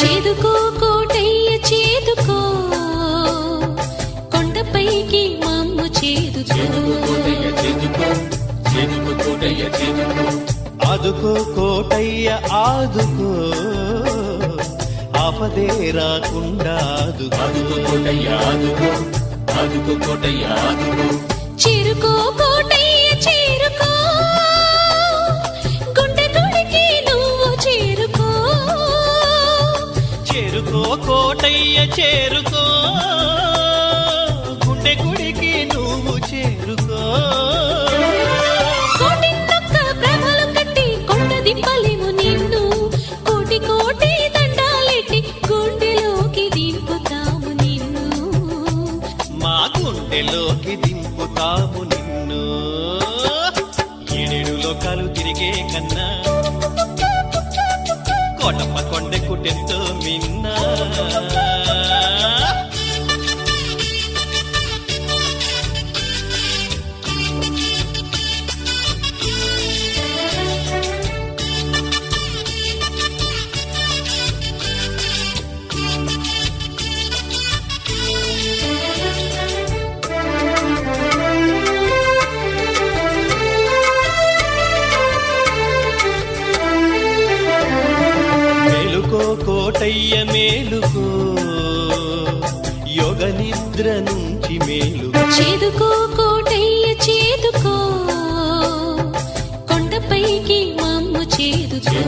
చేదుకో కోటయ్య చేదుకో, కొండపైకి మమ్ము చేదుకో. ఆదుకో కోటయ్య ఆదుకో, ఆపదే రాకుండా ఆదుకో కోటయ్య ఆదుకో, ఆదుకో కోటయ్య ఆదుకో. చేరుకో కోటయ్య చేరుకో, గుండె గుడికి నువ్వు చేరుకో. చేరుకో కోటయ్య చేరుకో, గుండె గుడికి నువ్వు చేరుకో. కోటిన్నొక్క భ్రమలు కట్టి కొండ దింపలేము నిన్ను, కోటి కోటి దండాలెట్టి గుండెలోకి దింపుతాము నిన్ను. మా గుండెలోకి దింపుతాము నిన్ను. ఏడేడు లోకాలు తిరిగే కన్నా కోటమ్మ కొండెక్కుటెంతో మిన్నా. కోటయ్య మేలుకో, యోగ నిద్ర నుంచి మేలుకో. చేదుకో కోటయ్య చేదుకో, కొండపైకి మమ్ము చేదుకో.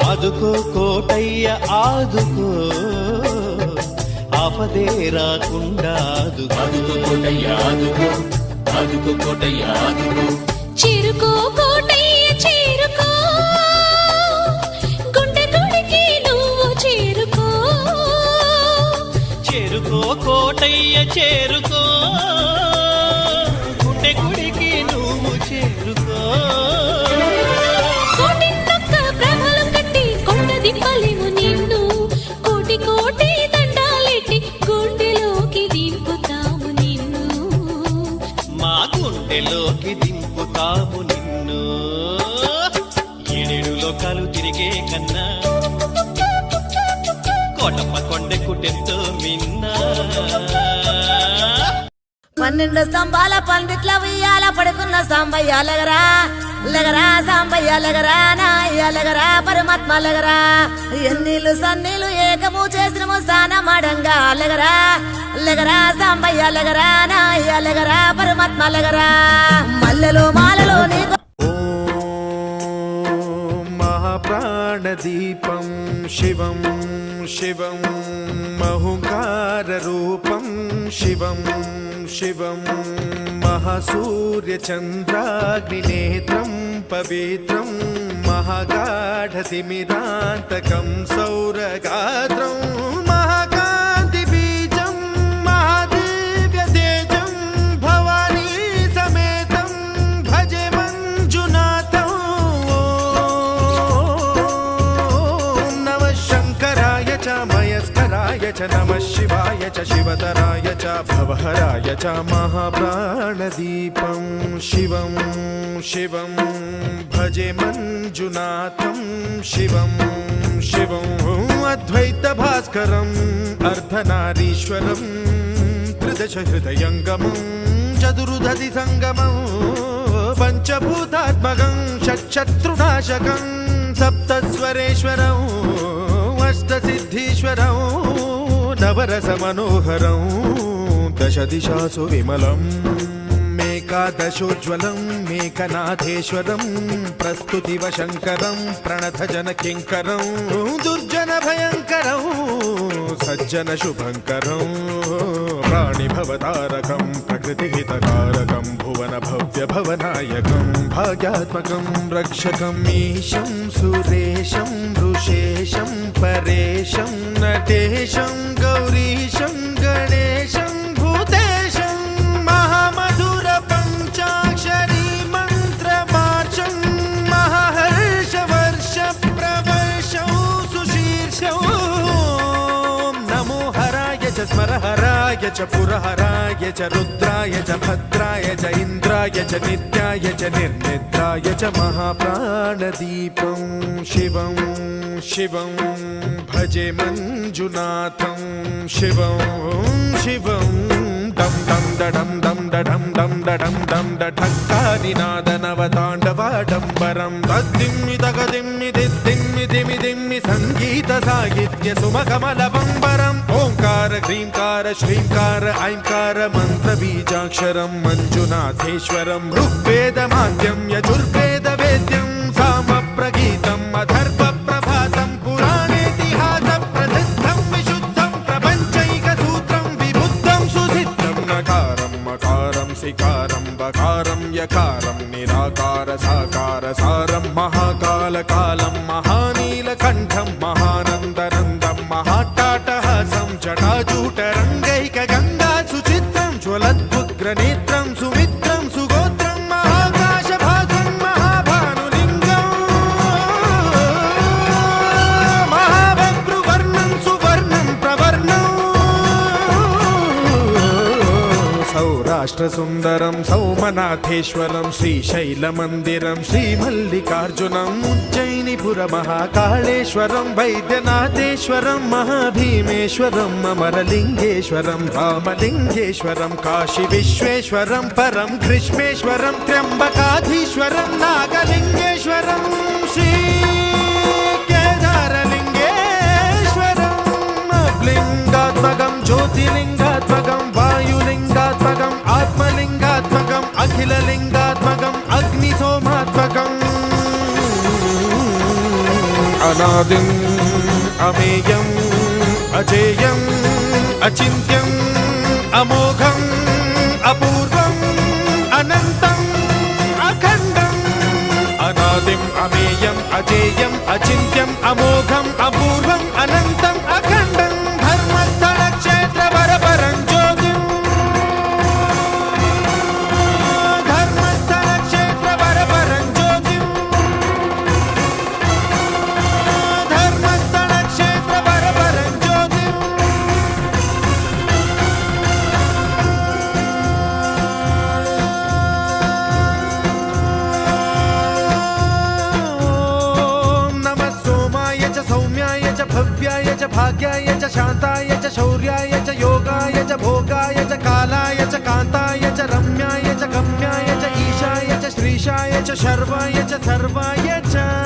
ఆదుకో కోటయ్య ఆదుకో, ఆపదే రాకుండా ఆదుకో కోటయ్య ఆదుకో, ఆదుకో కోటయ్య ఆదుకో. చేరుకో కోటయ్య చేరుకో, గుండె గుడికి నువ్వు చేరుకో. చేరుకో కోటయ్య చేరుకో, గుండె గుడికి నువ్వు చేరుకో. కోటిన్నొక్క భ్రమలు కట్టి కొండ దింపలేము నిన్ను, కోటి కోటి దండాలెట్టి గుండెలోకి దింపుతాము నిన్ను. మా గుండెలోకి దింపుతాము నిన్ను. ఏడేడు లోకాలు తిరిగే కన్నా కోటమ్మ కొండెక్కుటెంతో మిన్నా. 12 స్తంభాల పందిట్ల ఉయ్యాల పడుకున్న సాంబయ్య లగరా, లగరా సాంబయ్య లగరా, నాయ్య లగరా, పరమాత్మ లగరా. ఎన్నీళ్ళు సన్నీళ్ళు ఏకము చేసినము స్నానమాడంగా లగరా, లగరా సాంబయ్య లగరా, నాయ్య లగరా, పరమాత్మ లగరా. మల్లెలో మాలలో నీకు మహాప్రాణదీపం శివం శివం మహుంకారరూపం శివం శివం మహాసూర్యచంద్రాగ్నినేత్రం పవిత్రం మహాగాఢతిమిరాంతకం సౌరగాత్రం మహాకాంతిబీజం మహాదివ్యతేజం భవానీ సమేతం భజే మంజునాథం. ఓం నమః శంకరాయ చ మయస్కరాయ చ నమః శివాయ చ శివతరాయ చ భవహరాయ చ మహాప్రాణదీపం శివం శివం భజే మంజునాథం శివం శివం అద్వైత భాస్కరం అర్ధనారీశ్వరం త్రిదశ హృదయంగమం చతురుదధి సంగమం పంచభూతాత్మకం షట్శత్రునాశకం సప్తస్వరేశ్వరం అష్టసిద్ధీశ్వరం నవరస మనోహరం దశ దిశాసు విమలం మేకాదశోజ్వలం మేకనాథేశ్వరం ప్రస్తుతివ శంకరం ప్రణత జన కింకరం దుర్జన భయంకరం సజ్జన శుభంకరం ప్రాణి భవతారకం ప్రకృతి హితకారకం భువన భవ్య భవనాయకం భాగ్యాత్మకం రక్షకం ఈశం సురేశం ఋషేశం పరేశం నటేశం గౌరీశం గణేశం భూతేశం మహామధుర పంచాక్షరీ మంత్రమార్చం మహాహర్ష వర్ష ప్రవర్షం సుశీర్షం నమో హరాయ చ స్మర హరాయ कालाय च पुरहराय च रुद्राय च भद्राय च इन्द्राय च नित्याय च निर्निद्राय च महाप्राणदीपं शिवं शिवं भजे मञ्जुनाथं शिवं शिवं डं डं डडं डं डडं डं डडं डं डठक्कानिनादनवताण्डवाडम्बरं तद्दिम्मि तगदिम्मि दिद्दिम्मि दिमि दिम्मि सङ्गीतसाहित्य सुमकमलबम्बरम् ओङ्कार ह्रीङ्कार श्रीङ्कार ऐङ्कार मन्त्रबीजाक्षरं मञ्जुनाथेश्वरं ऋग्वेदमाद्यं यजुर्वेदवेद्यं सामप्रगीतम् अथर्वप्रभातं पुराणेतिहासप्रसिद्धं विशुद्धं प्रपञ्चैकसूत्रं विबुद्धं सुसिद्धं नकारं मकारं सिकारं बकारं यकारं निराकार साकार सारं महाकालकालं महानीलकण्ठं महानन्दनन्दं महाट्टाटहासं जटाजूटरङ्गैकगङ्गा सुचित्रं ज्वलद्वुग्रनेत्रं सुमित्रं सुगोत्रं महाकाशभासं महाभानुलिङ्गं महावक्रुवर्णं सुवर्णं प्रवर्णं सौराष्ट्रसुन्दरं सौमनाथेश्वरं श्रीशैलमन्दिरं श्रीमल्लिकार्जुनम् उज्जयिनीपुरमहाकाळेश्वरं वैद्यनाथेश्वरं महाभीमेश्वरम् अमरलिङ्गेश्वरं रामलिङ्गेश्वरं काशीविश्वेश्वरं परं कृष्णेश्वरं त्र्यम्बकाधीश्वरं नागलिङ्गेश्वरं श्रीकेदारलिङ्गेश्वरम् लिङ्गात्मकं ज्योतिलिङ्गात्मकं वायुलिङ्गात्मकम् आत्मलिङ्गात्मकम् अखिललिङ्गात्मकम् अग्निसोमात्मकम् अनादिम् अमेयम् अजेयम् अचिन्त्यम् अमोघम् अपूर्वम् अनन्तम् अखण्डम् अनादिम् अमेयम् अजेयम् अचिन्त्यम् अमोघम् अपूर्वम् अनन्तम् अखण्डम् धर्मस्थलक्षेत्रवरपरं ज्योतिम् धर्मस्थलक्षेत्रवरपरं ज्योतिम् धर्मस्थलक्षेत्रवरपरं ज्योतिम् ॐ नमः सोमाय च सौम्याय च भव्याय च भाग्याय च शान्ताय च शौर्याय च योगाय च भोगाय च कालाय च कान्ताय च रम्याय च गम्याय च ईशाय च श्रीशाय च शर्वाय च सर्वाय च